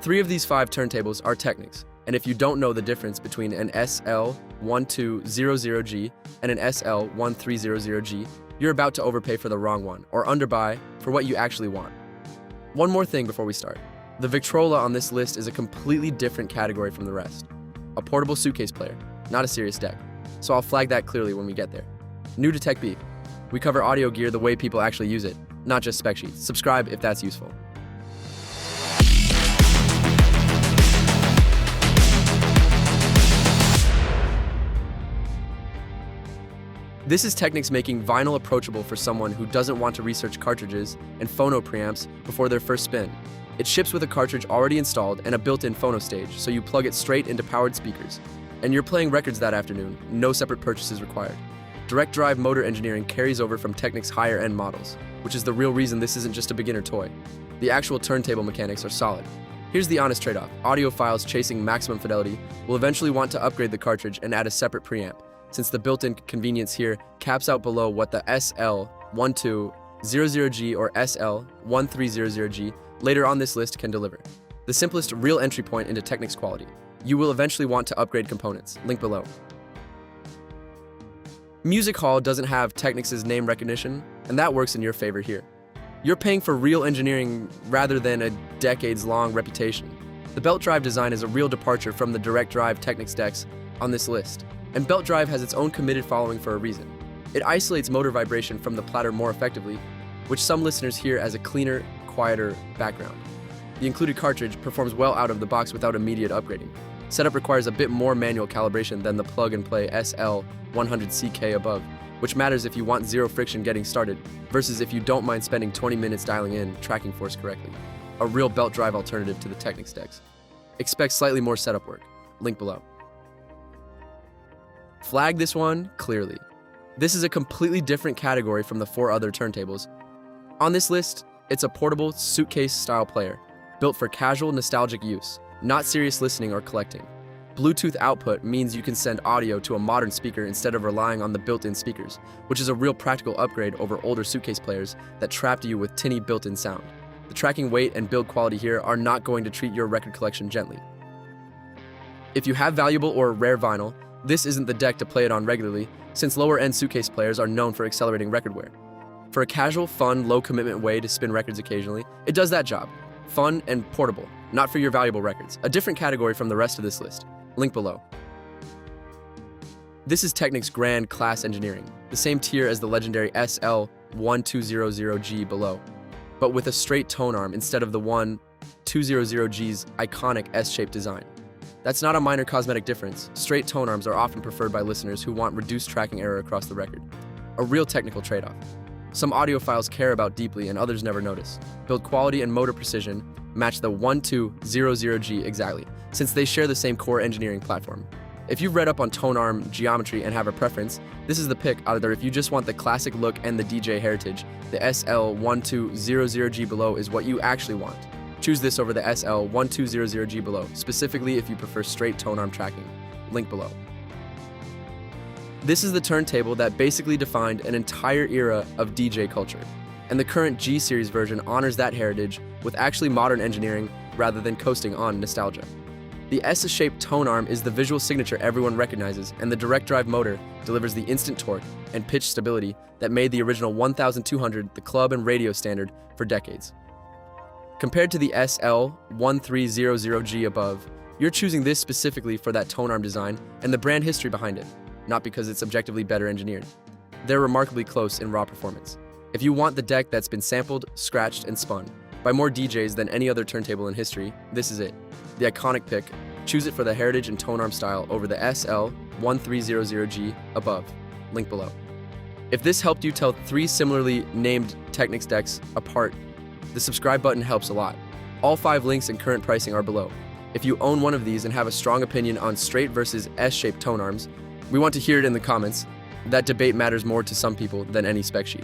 3 of these 5 turntables are Technics, and if you don't know the difference between an SL-1200G and an SL-1300G, you're about to overpay for the wrong one, or underbuy for what you actually want. One more thing before we start. The Victrola on this list is a completely different category from the rest. A portable suitcase player, not a serious deck. So I'll flag that clearly when we get there. New to Tech B, we cover audio gear the way people actually use it, not just spec sheets. Subscribe if that's useful. This is Technics making vinyl approachable for someone who doesn't want to research cartridges and phono preamps before their first spin. It ships with a cartridge already installed and a built-in phono stage, so you plug it straight into powered speakers. And you're playing records that afternoon, no separate purchases required. Direct drive motor engineering carries over from Technics' higher-end models, which is the real reason this isn't just a beginner toy. The actual turntable mechanics are solid. Here's the honest trade-off. Audiophiles chasing maximum fidelity will eventually want to upgrade the cartridge and add a separate preamp, since the built-in convenience here caps out below what the SL-1200G or SL-1300G later on this list can deliver. The simplest real entry point into Technics quality. You will eventually want to upgrade components, link below. Music Hall doesn't have Technics' name recognition, and that works in your favor here. You're paying for real engineering rather than a decades-long reputation. The belt drive design is a real departure from the direct drive Technics decks on this list. And belt drive has its own committed following for a reason. It isolates motor vibration from the platter more effectively, which some listeners hear as a cleaner, quieter background. The included cartridge performs well out of the box without immediate upgrading. Setup requires a bit more manual calibration than the plug-and-play SL-100CK above, which matters if you want zero friction getting started, versus if you don't mind spending 20 minutes dialing in tracking force correctly. A real belt drive alternative to the Technics decks. Expect slightly more setup work. Link below. Flag this one clearly. This is a completely different category from the 4 other turntables. On this list, it's a portable suitcase-style player, built for casual, nostalgic use, not serious listening or collecting. Bluetooth output means you can send audio to a modern speaker instead of relying on the built-in speakers, which is a real practical upgrade over older suitcase players that trapped you with tinny built-in sound. The tracking weight and build quality here are not going to treat your record collection gently. If you have valuable or rare vinyl, this isn't the deck to play it on regularly, since lower-end suitcase players are known for accelerating record wear. For a casual, fun, low-commitment way to spin records occasionally, it does that job. Fun and portable, not for your valuable records. A different category from the rest of this list. Link below. This is Technics' grand class engineering, the same tier as the legendary SL-1200G below, but with a straight tone arm instead of the 1200G's iconic S-shaped design. That's not a minor cosmetic difference. Straight tone arms are often preferred by listeners who want reduced tracking error across the record. A real technical trade-off. Some audiophiles care about deeply and others never notice. Build quality and motor precision match the 1200G exactly, since they share the same core engineering platform. If you've read up on tone arm geometry and have a preference, this is the pick. Either if you just want the classic look and the DJ heritage, the SL-1200G below is what you actually want. Choose this over the SL-1200G below, specifically if you prefer straight tone arm tracking. Link below. This is the turntable that basically defined an entire era of DJ culture, and the current G-series version honors that heritage with actually modern engineering rather than coasting on nostalgia. The S-shaped tone arm is the visual signature everyone recognizes, and the direct drive motor delivers the instant torque and pitch stability that made the original 1200 the club and radio standard for decades. Compared to the SL-1300G above, you're choosing this specifically for that tone arm design and the brand history behind it, not because it's objectively better engineered. They're remarkably close in raw performance. If you want the deck that's been sampled, scratched, and spun by more DJs than any other turntable in history, this is it. The iconic pick. Choose it for the heritage and tone arm style over the SL-1300G above. Link below. If this helped you tell 3 similarly named Technics decks apart, the subscribe button helps a lot. All 5 links and current pricing are below. If you own one of these and have a strong opinion on straight versus S-shaped tone arms, we want to hear it in the comments. That debate matters more to some people than any spec sheet.